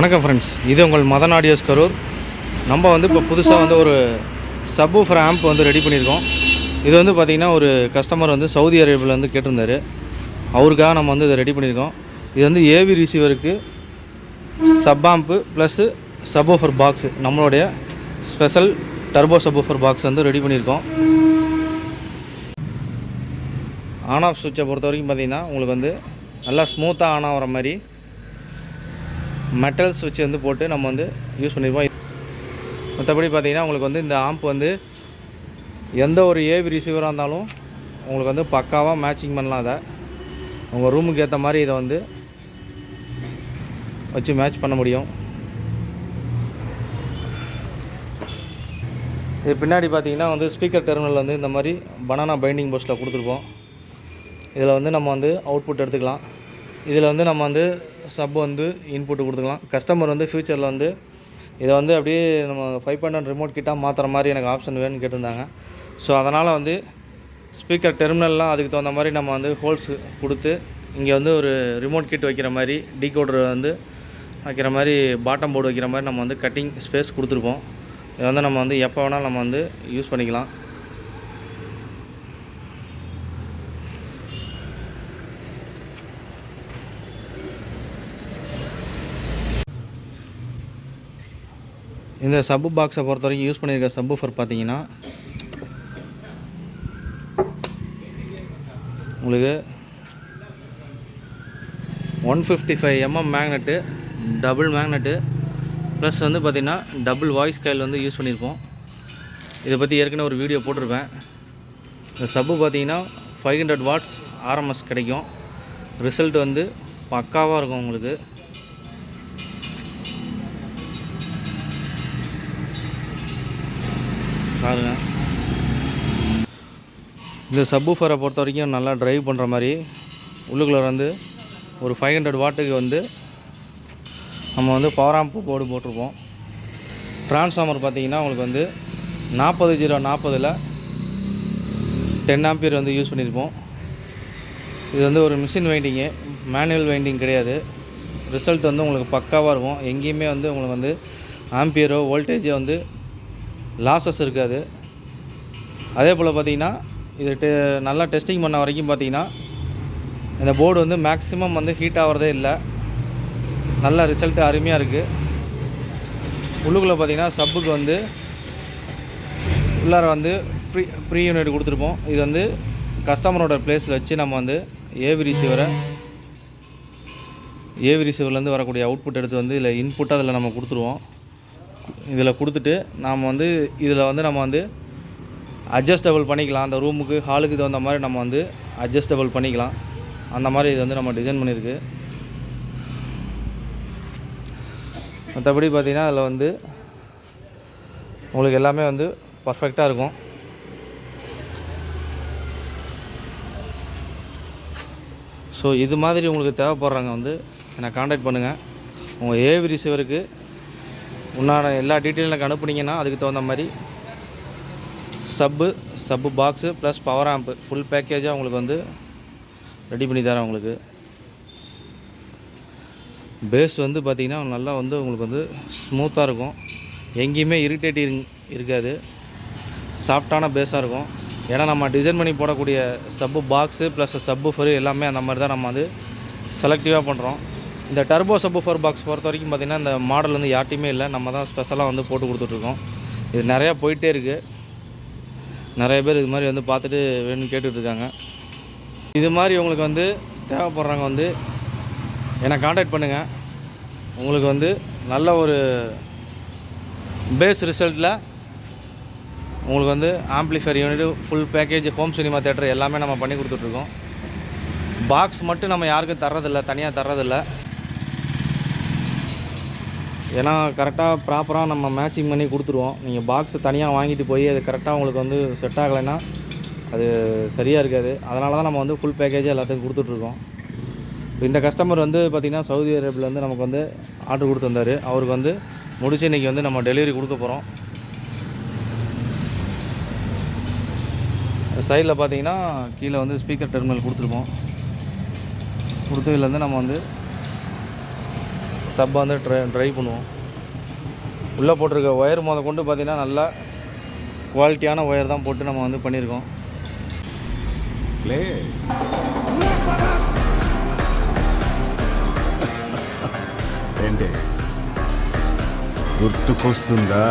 வணக்கம் ஃப்ரெண்ட்ஸ், இது உங்கள் மதன் ஆடியோஸ் கரூர். நம்ம வந்து இப்போ புதுசாக ஒரு சப்வூஃபர் ஆம்ப் ரெடி பண்ணியிருக்கோம். இது பார்த்திங்கன்னா ஒரு கஸ்டமர் சவுதி அரேபியாவில் கேட்டிருந்தார். அவருக்காக நம்ம இதை ரெடி பண்ணியிருக்கோம். இது ஏவி ரிசீவருக்கு sub amp plus subwoofer box, நம்மளுடைய special turbo subwoofer box ready பண்ணியிருக்கோம். ஆன் ஆஃப் சுவிட்சை பொறுத்த வரைக்கும் பார்த்திங்கன்னா உங்களுக்கு நல்லா ஸ்மூத்தாக ஆன் ஆகிற மாதிரி மெட்டல் சுவிட்ச் போட்டு நம்ம யூஸ் பண்ணியிருப்போம். மற்றபடி பார்த்திங்கன்னா உங்களுக்கு இந்த ஆம்ப் எந்த ஒரு ஏவி ரிசீவராக இருந்தாலும் உங்களுக்கு பக்காவாக மேட்சிங் பண்ணலாம். அதை உங்கள் ரூமுக்கு ஏற்ற மாதிரி இதை வச்சு மேட்ச் பண்ண முடியும். இது பின்னாடி பார்த்திங்கன்னா ஸ்பீக்கர் டெர்மினல் இந்த மாதிரி பனானா பைண்டிங் போஸ்ட்டில் கொடுத்துருப்போம். இதில் நம்ம அவுட்புட் எடுத்துக்கலாம். இதில் நம்ம சப் இன்புட்டு கொடுத்துக்கலாம். கஸ்டமர் ஃப்யூச்சரில் இதை அப்படியே நம்ம 5.1 ரிமோட் கிட்டாக மாற்றுற மாதிரி எனக்கு ஆப்ஷன் வேணும்னு கேட்டிருந்தாங்க. ஸோ அதனால் ஸ்பீக்கர் டெர்மினல்லாம் அதுக்கு தகுந்த மாதிரி நம்ம ஹோல்ஸ் கொடுத்து இங்கே ஒரு ரிமோட் கிட் வைக்கிற மாதிரி, டீகோடர் வைக்கிற மாதிரி, பாட்டம் போர்டு வைக்கிற மாதிரி நம்ம கட்டிங் ஸ்பேஸ் கொடுத்துருப்போம். இதை நம்ம எப்போ வேணாலும் நம்ம யூஸ் பண்ணிக்கலாம். இந்த சப்பு பாக்ஸை பொறுத்த வரைக்கும் யூஸ் பண்ணியிருக்க சப்வூஃபர் பார்த்தீங்கன்னா உங்களுக்கு 155 mm magnet, double magnet plus பார்த்திங்கன்னா டபுள் வாய்ஸ் காயில் யூஸ் பண்ணியிருப்போம். இதை பற்றி ஏற்கனவே ஒரு வீடியோ போட்டிருப்பேன். இந்த சப்பு பார்த்திங்கன்னா 500 வாட்ஸ் ஆர்எம்எஸ் கிடைக்கும். ரிசல்ட் பக்காவாக இருக்கும் உங்களுக்கு. பாருங்க, இந்த சப்வூஃபரை பொறுத்த வரைக்கும் நல்லா ட்ரைவ் பண்ணுற மாதிரி உள்ளுக்குள்ளே ஒரு 500 வாட்டுக்கு நம்ம பவர் ஆம்ப் போர்டு போட்டிருப்போம். ட்ரான்ஸ்ஃபார்மர் பார்த்திங்கன்னா உங்களுக்கு 40/040 10 ஆம்பியர் யூஸ் பண்ணியிருப்போம். இது ஒரு மிஷின் வைண்டிங்கு, மேனுவல் வைண்டிங் கிடையாது. ரிசல்ட் உங்களுக்கு பக்காவாக இருக்கும். எங்கேயுமே உங்களுக்கு ஆம்பியரோ வோல்டேஜோ லாஸஸ் இருக்காது. அதே போல் பார்த்திங்கன்னா இது நல்லா டெஸ்டிங் பண்ண வரைக்கும் பார்த்திங்கன்னா இந்த போர்டு மேக்ஸிமம் ஹீட் ஆகிறதே இல்லை. நல்ல ரிசல்ட்டு அருமையாக இருக்குது. உள்ளுக்குள்ளே பார்த்திங்கன்னா சப்புக்கு உள்ளார ப்ரீ யூனிட் கொடுத்துருப்போம். இது கஸ்டமரோட ப்ளேஸில் வச்சு நம்ம ஏவி ரிசீவர்லேருந்து வரக்கூடிய அவுட்புட் எடுத்து இதில் இன்புட்டாக அதில் நம்ம கொடுத்துருவோம். இதில் கொடுத்துட்டு நாம் இதில் நம்ம அட்ஜஸ்டபிள் பண்ணிக்கலாம். அந்த ரூமுக்கு ஹாலுக்கு தகுந்த மாதிரி நம்ம அட்ஜஸ்டபிள் பண்ணிக்கலாம். அந்த மாதிரி இது நம்ம டிசைன் பண்ணியிருக்கு. மற்றபடி பார்த்திங்கன்னா அதில் உங்களுக்கு எல்லாமே பர்ஃபெக்டாக இருக்கும். ஸோ இது மாதிரி உங்களுக்கு தேவைப்படுறாங்க என்னை காண்டாக்ட் பண்ணுங்கள். உங்கள் ஏவி ரிசீவருக்கு உண்டான எல்லா டீட்டெயிலும் எனக்கு அனுப்புனீங்கன்னா அதுக்கு தகுந்த மாதிரி sub box plus power amp full பேக்கேஜாக உங்களுக்கு ரெடி பண்ணி தரேன். உங்களுக்கு பேஸ் பார்த்திங்கன்னா நல்லா உங்களுக்கு ஸ்மூத்தாக இருக்கும். எங்கேயுமே இரிட்டேட்டிங் இருக்காது. சாஃப்டான பேஸாக இருக்கும். ஏன்னா நம்ம டிசைன் பண்ணி போடக்கூடிய சப்பு பாக்ஸு ப்ளஸ் சப்வூஃபர் எல்லாமே அந்த மாதிரி தான் நம்ம செலக்டிவாக பண்ணுறோம். இந்த டர்போ சப்வூஃபர் பாக்ஸ் பொறுத்த வரைக்கும் பார்த்திங்கன்னா இந்த மாடல் யார்ட்டையுமே இல்லை. நம்ம தான் ஸ்பெஷலாக போட்டு கொடுத்துட்ருக்கோம். இது நிறையா போயிட்டே இருக்குது. நிறைய பேர் இது மாதிரி பார்த்துட்டு வேணும்னு கேட்டுட்ருக்காங்க. இது மாதிரி உங்களுக்கு தேவைப்படுறாங்க என்னை காண்டாக்ட் பண்ணுங்கள். உங்களுக்கு நல்ல ஒரு பேஸ் ரிசல்ட்டில் உங்களுக்கு amplifier unit full package home cinema theatre எல்லாமே நம்ம பண்ணி கொடுத்துட்ருக்கோம். பாக்ஸ் மட்டும் நம்ம யாருக்கும் தர்றதில்லை, தனியாக தர்றதில்லை. ஏன்னா கரெக்டாக ப்ராப்பராக நம்ம மேட்சிங் பண்ணி கொடுத்துருவோம். நீங்கள் பாக்ஸு தனியாக வாங்கிட்டு போய் அது கரெக்டாக உங்களுக்கு செட் ஆகலைன்னா அது சரியாக இருக்காது. அதனால தான் நம்ம ஃபுல் பேக்கேஜாக எல்லாத்துக்கும் கொடுத்துட்ருக்கோம். இந்த கஸ்டமர் பார்த்திங்கன்னா சவுதி அரேபியாவில் நமக்கு ஆர்டர் கொடுத்துருந்தார். அவருக்கு முடிச்சு இன்றைக்கி நம்ம டெலிவரி கொடுக்க போகிறோம். சைடில் பார்த்திங்கன்னா கீழே ஸ்பீக்கர் டெர்மினல் கொடுத்துருப்போம். கொடுத்ததுலேருந்து நம்ம சப்பை வந்து ட்ரை பண்ணுவோம். உள்ளே போட்டிருக்க ஒயர் முத கொண்டு பார்த்திங்கன்னா நல்லா குவாலிட்டியான ஒயர் தான் போட்டு நம்ம வந்து பண்ணியிருக்கோம். గుర్తుకొస్తుందా?